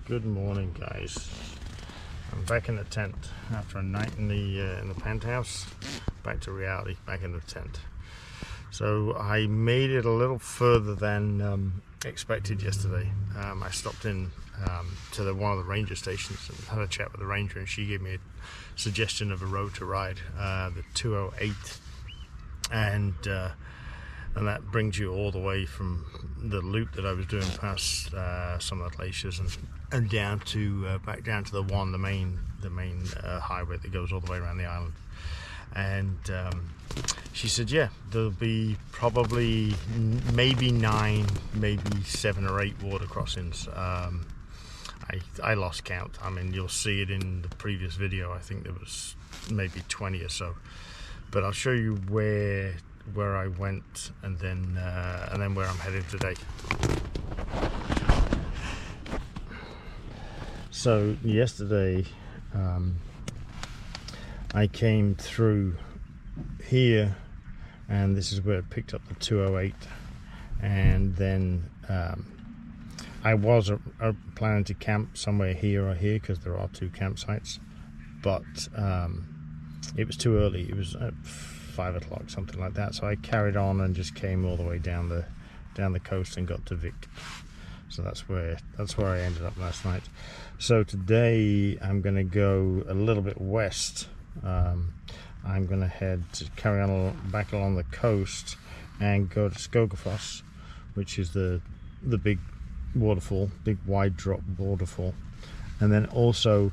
Good morning, guys. I'm back in the tent after a night in the penthouse. Back to reality, back in the tent. So I made it a little further than expected yesterday. I stopped in to one of the ranger stations and had a chat with the ranger, and she gave me a suggestion of a road to ride, the 208, and that brings you all the way from the loop that I was doing past some of the glaciers and down to back down to the main highway that goes all the way around the island. And she said, yeah, there'll be probably maybe 9, maybe 7 or 8 water crossings. I lost count. I mean, you'll see it in the previous video. I think there was maybe 20 or so. But I'll show you where I went and then where I'm headed today. So yesterday I came through here, and this is where I picked up the 208, and then I was planning to camp somewhere here or here because there are 2 campsites, but it was too early. It was at 5 o'clock, something like that, so I carried on and just came all the way down the coast and got to Vic. So that's where I ended up last night. So today I'm going to go a little bit west. I'm going to carry on back along the coast and go to Skogafoss, which is the big waterfall, big wide drop waterfall, and then also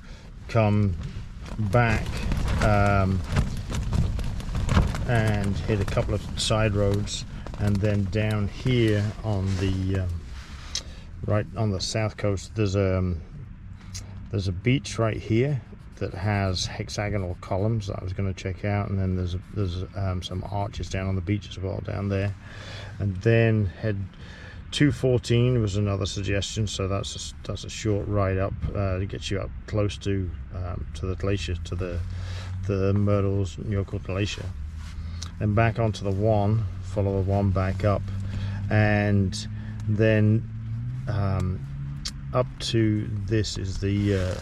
come back and hit a couple of side roads, and then down here on the right on the south coast there's a beach right here that has hexagonal columns that I was going to check out, and then there's some arches down on the beach as well down there, and then head 214 was another suggestion. So that's a short ride up to get you up close to the glacier, to the Myrtles Njokul Glacier, and back onto the 1, follow the 1 back up, and then up to this is the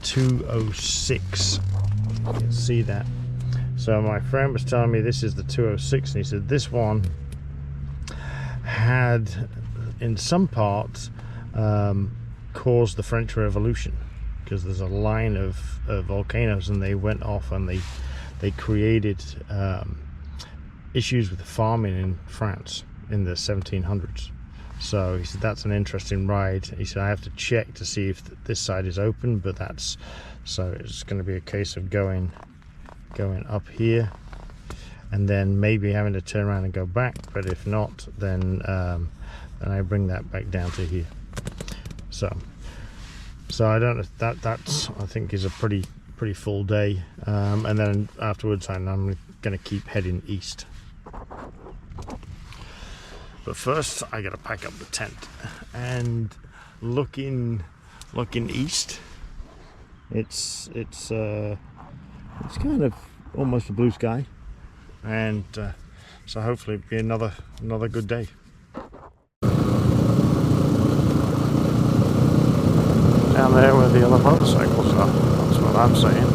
206. You can see that. So my friend was telling me this is the 206, and he said this one had in some parts caused the French Revolution, because there's a line of volcanoes, and they went off and they created issues with farming in France in the 1700s. So he said that's an interesting ride. He said I have to check to see if this side is open, but so it's going to be a case of going up here and then maybe having to turn around and go back, but if not, then I bring that back down to here. So I don't know, that's I think is a pretty full day, and then afterwards I'm going to keep heading east. But first I gotta pack up the tent, and looking east, it's kind of almost a blue sky, and so hopefully it'll be another good day. Down there where the other motorcycles are, that's what I'm saying.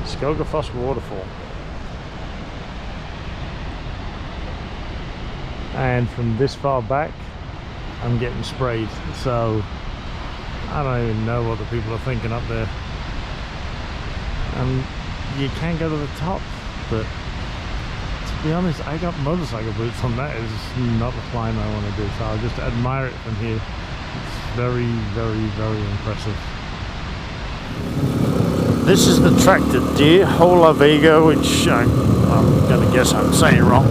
Skogafoss waterfall, and from this far back I'm getting sprayed, so I don't even know what the people are thinking up there. You can go to the top, but to be honest, I got motorcycle boots on. That is not the climb I want to do, so I'll just admire it from here. It's very, very, very impressive. This is the tractor deer, Hola Vega, which I'm going to guess I'm saying wrong.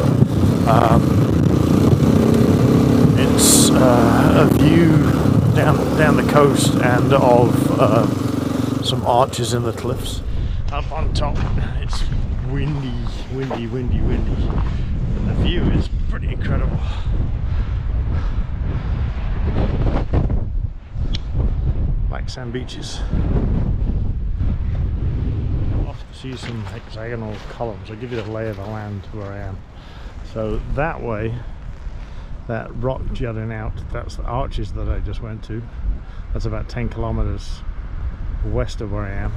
It's a view down the coast and of some arches in the cliffs. Up on top, it's windy, But the view is pretty incredible. Black sand beaches. Off to see some hexagonal columns. I'll give you the lay of the land where I am. So that way, that rock jutting out, that's the arches that I just went to. That's about 10 kilometers west of where I am.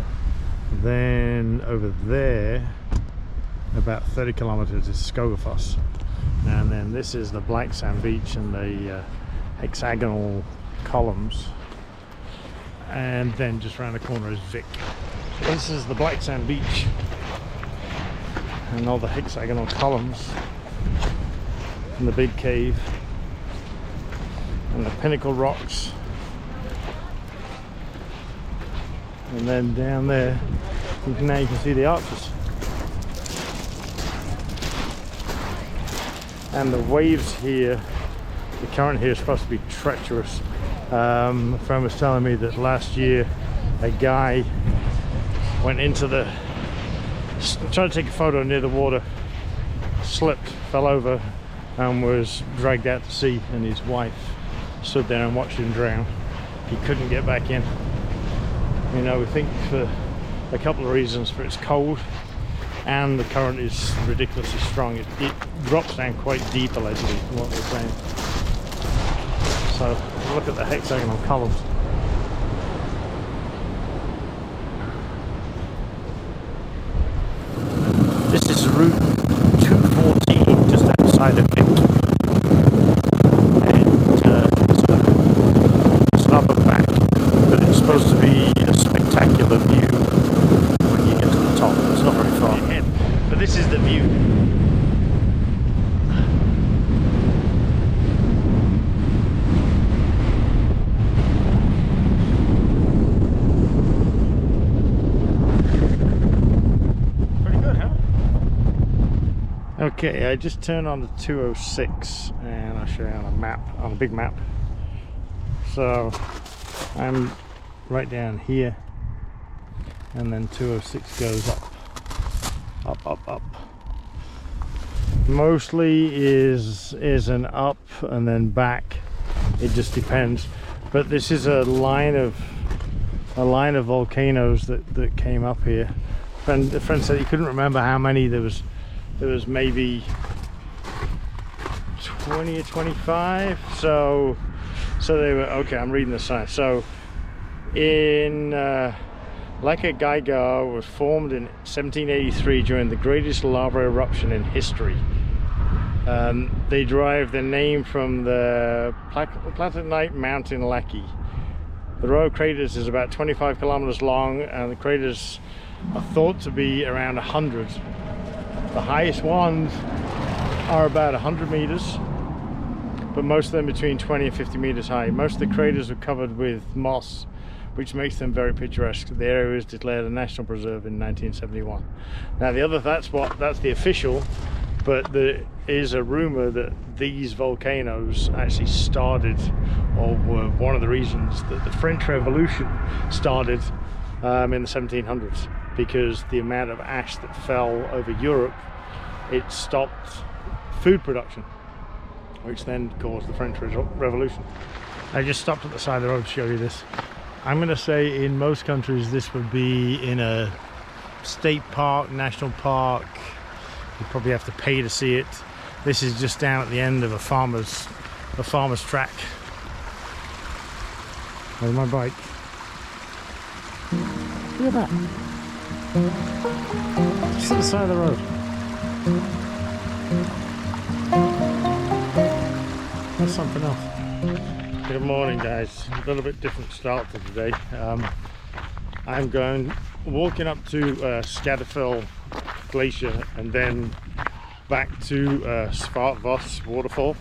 Then over there, about 30 kilometers is Skogafoss. And then this is the black sand beach and the hexagonal columns. And then just around the corner is Vik. So this is the black sand beach and all the hexagonal columns and the big cave and the pinnacle rocks. And then down there, now you can see the arches. And the waves here, the current here is supposed to be treacherous. A friend was telling me that last year a guy went into the, tried to take a photo near the water, slipped, fell over and was dragged out to sea, and his wife stood there and watched him drown. He couldn't get back in. You know, we think for a couple of reasons, for it's cold and the current is ridiculously strong. It drops down quite deep allegedly from what they're saying. So look at the hexagonal columns. This is route 214 just outside of Vik. And it's an up and back, but it's supposed to be a spectacular view when you get to the top. It's not very far ahead, but this is the view. Okay, I just turned on the 206 and I'll show you on a map, on a big map. So I'm right down here, and then 206 goes up. Mostly is an up and then back. It just depends. But this is a line of volcanoes that came up here. The friend said he couldn't remember how many there was. There was maybe 20 or 25, so they were, okay, I'm reading the sign. So in Lake Geiger was formed in 1783 during the greatest lava eruption in history. They derive their name from the Platonite mountain Laki. The row of craters is about 25 kilometers long, and the craters are thought to be around 100. The highest ones are about 100 meters, but most of them between 20 and 50 meters high. Most of the craters are covered with moss, which makes them very picturesque. The area was declared a national preserve in 1971. Now that's the official, but there is a rumor that these volcanoes actually started, or were one of the reasons that the French Revolution started in the 1700s. Because the amount of ash that fell over Europe, it stopped food production, which then caused the French Revolution. I just stopped at the side of the road to show you this. I'm going to say in most countries this would be in a state park, national park. You probably have to pay to see it. This is just down at the end of a farmer's track. There's my bike. Look at that. Just at the side of the road. That's something else. Good morning, guys. A little bit different start to today. I'm walking up to Skadefell Glacier and then back to Svartvoss waterfall,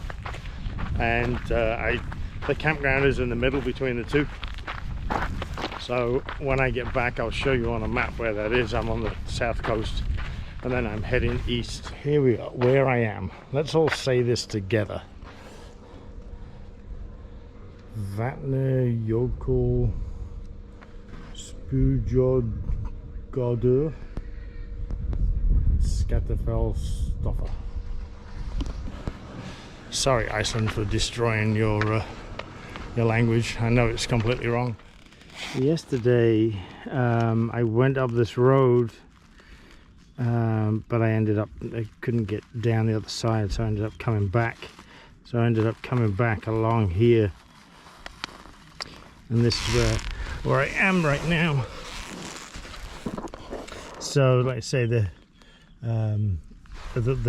and the campground is in the middle between the two. So when I get back, I'll show you on a map where that is. I'm on the south coast, and then I'm heading east. Here we are, where I am. Let's all say this together. Vatne Jokul Spujodgodur Skatefell Stoffer. Sorry, Iceland, for destroying your language. I know it's completely wrong. Yesterday, I went up this road, but I couldn't get down the other side, so I ended up coming back. So I ended up coming back along here, and this is where I am right now. So, like I say, the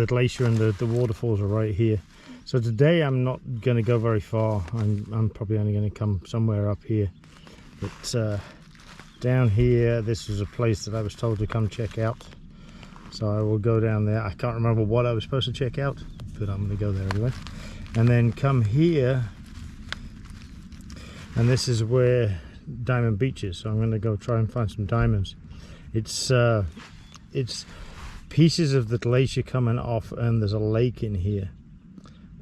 glacier and the waterfalls are right here. So today I'm not going to go very far. I'm probably only going to come somewhere up here. But down here, this is a place that I was told to come check out. So I will go down there. I can't remember what I was supposed to check out, but I'm going to go there anyway. And then come here, and this is where Diamond Beach is. So I'm going to go try and find some diamonds. It's pieces of the glacier coming off, and there's a lake in here.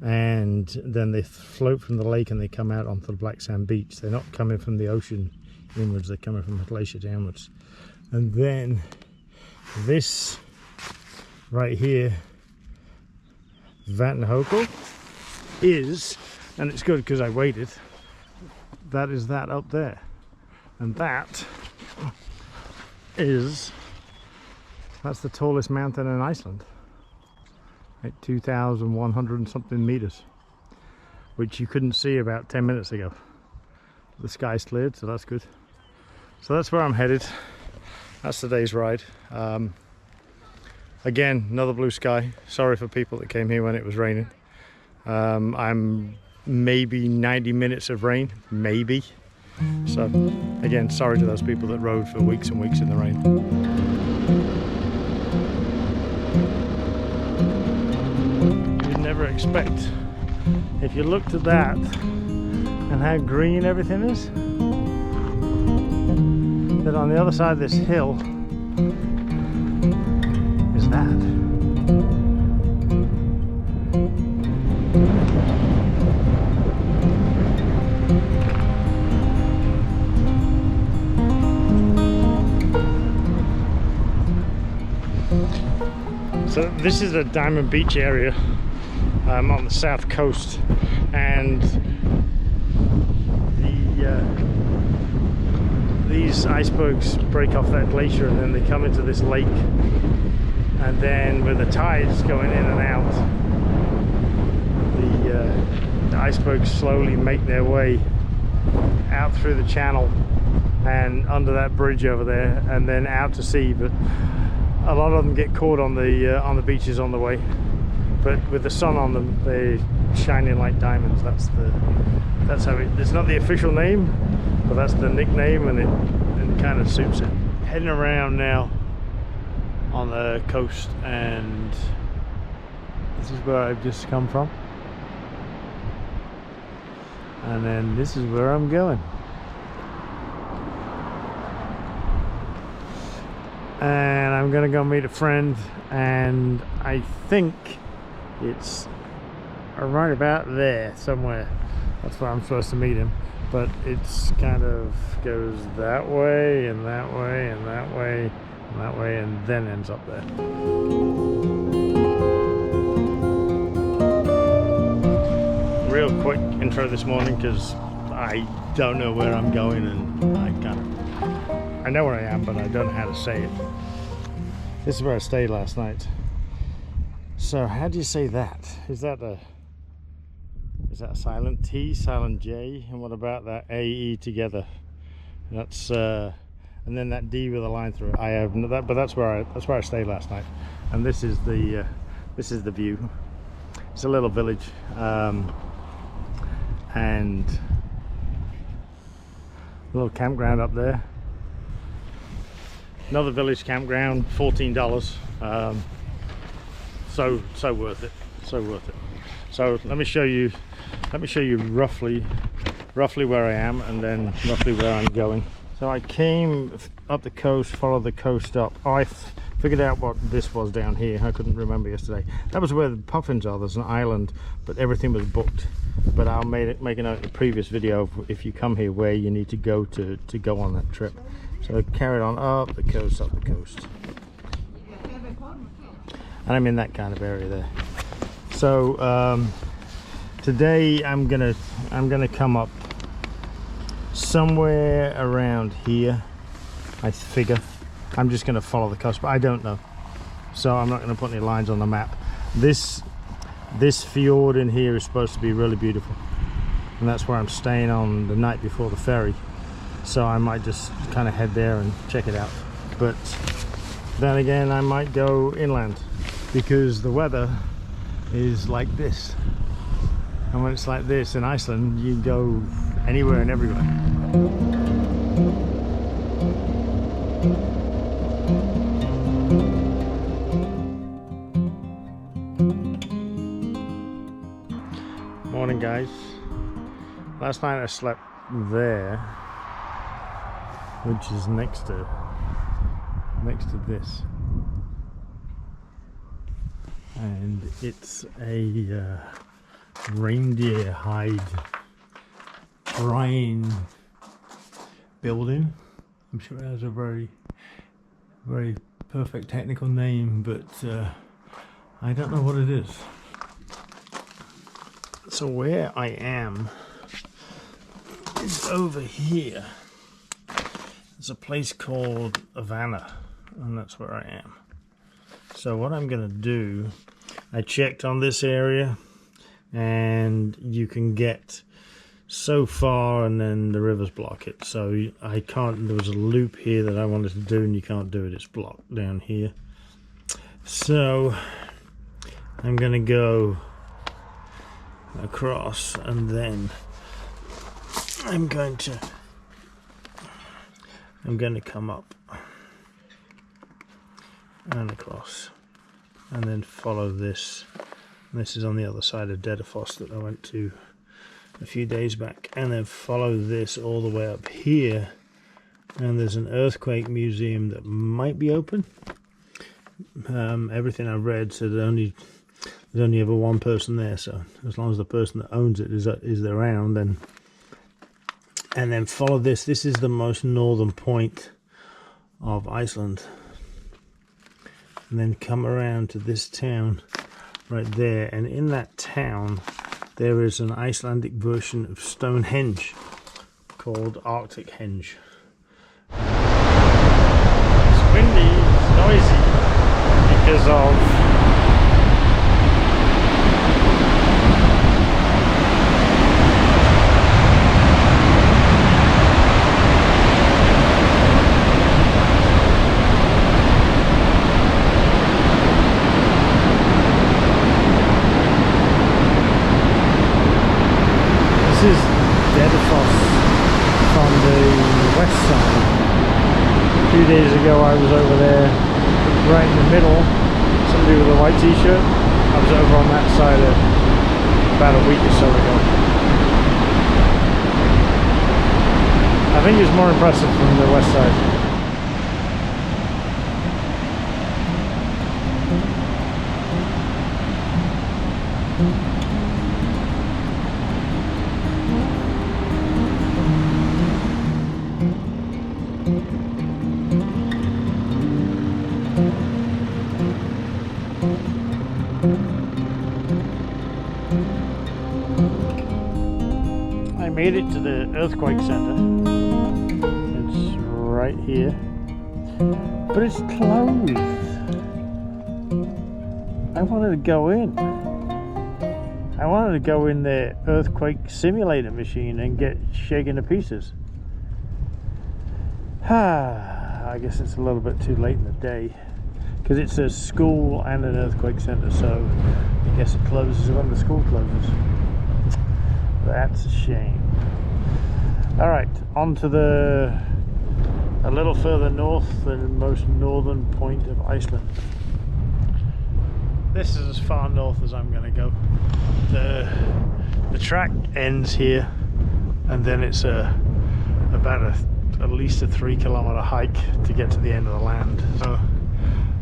And then they float from the lake and they come out onto the black sand beach. They're not coming from the ocean inwards, they're coming from the glacier downwards. And then this right here, Vatnajökull, is, and it's good because I waited, that is that up there. And that's the tallest mountain in Iceland. At 2,100 and something meters, which you couldn't see about 10 minutes ago. The sky's cleared, so that's good. So that's where I'm headed. That's today's ride. Again, another blue sky. Sorry for people that came here when it was raining. I'm maybe 90 minutes of rain, maybe. So again, sorry to those people that rode for weeks and weeks in the rain. Never expect, if you looked at that and how green everything is, that on the other side of this hill is that. So this is the Diamond Beach area. On the south coast, and these icebergs break off that glacier and then they come into this lake, and then with the tides going in and out, the icebergs slowly make their way out through the channel and under that bridge over there and then out to sea. But a lot of them get caught on the beaches on the way. But with the sun on them, they're shining like diamonds. That's how it's not the official name, but that's the nickname, and it kind of suits it. Heading around now on the coast, and this is where I've just come from. And then this is where I'm going. And I'm gonna go meet a friend, and I think it's right about there somewhere. That's where I'm supposed to meet him, but it's kind of goes that way and that way and that way and that way, and then ends up there. Real quick intro this morning, because I don't know where I'm going, and I know where I am, but I don't know how to say it. This is where I stayed last night. So how do you say that? Is that a silent T, silent J, and what about that A-E together? That's and then that D with a line through it. I have no, that, but that's where I stayed last night. And this is the view. It's a little village, and a little campground up there. Another village campground, $14. So worth it, so worth it. So let me show you roughly where I am, and then roughly where I'm going. So I came up the coast, followed the coast up. I figured out what this was down here. I couldn't remember yesterday. That was where the puffins are. There's an island, but everything was booked. But I'll make a note in the previous video of if you come here where you need to go to go on that trip. So I carried on up the coast, and I'm in that kind of area there. So today I'm gonna come up somewhere around here. I figure I'm just gonna follow the coast, but I don't know, so I'm not gonna put any lines on the map. This fjord in here is supposed to be really beautiful, and that's where I'm staying on the night before the ferry, so I might just kind of head there and check it out. But then again, I might go inland because the weather is like this, and when it's like this in Iceland, you go anywhere and everywhere. Morning, guys. Last night I slept there, which is next to this, and it's a reindeer hide drying building. I'm sure it has a very perfect technical name, but I don't know what it is. So where I am is over here. There's a place called Havana, and that's where I am. So what I'm gonna do, I checked on this area, and you can get so far and then the rivers block it, so I can't. There was a loop here that I wanted to do and you can't do it, it's blocked down here. So I'm gonna go across, and then I'm going to come up and across, and then follow this. This is on the other side of Dedafoss that I went to a few days back, and then follow this all the way up here, and there's an earthquake museum that might be open. Everything I read said there's only ever one person there, so as long as the person that owns it is around, and then follow this. This is the most northern point of Iceland, and then come around to this town right there, and in that town there is an Icelandic version of Stonehenge called Arctic Henge. It's windy, it's noisy because of this is Dedafoss from the west side. A few days ago I was over there right in the middle, somebody with a white t-shirt. I was over on that side about a week or so ago. I think it's more impressive from the west side. I made it to the earthquake center. It's right here, but it's closed. I wanted to go in. I wanted to go in the earthquake simulator machine and get shaken to pieces. I guess it's a little bit too late in the day, because it's a school and an earthquake center, so I guess it closes when the school closes. That's a shame. Alright, on to a little further north, the most northern point of Iceland. This is as far north as I'm going to go. The track ends here, and then it's about at least a 3 kilometer hike to get to the end of the land. So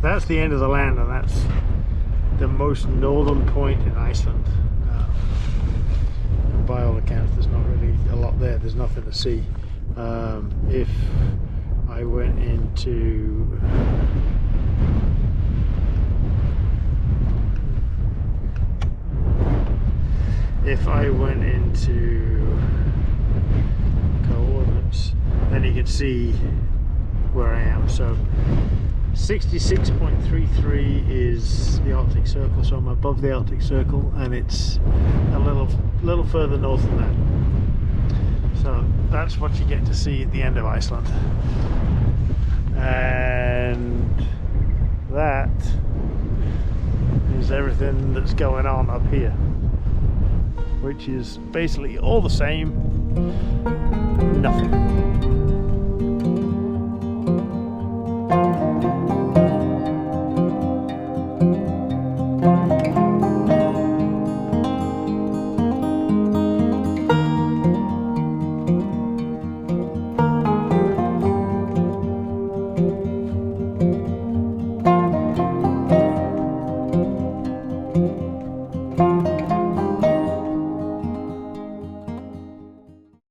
that's the end of the land, and that's the most northern point in Iceland. And by all accounts, there's not really a lot there. There's nothing to see. If I went into if I went into coordinates, then you can see where I am. So 66.33 is the Arctic Circle, so I'm above the Arctic Circle, and it's a little further north than that. So that's what you get to see at the end of Iceland, and that is everything that's going on up here, which is basically all the same, nothing.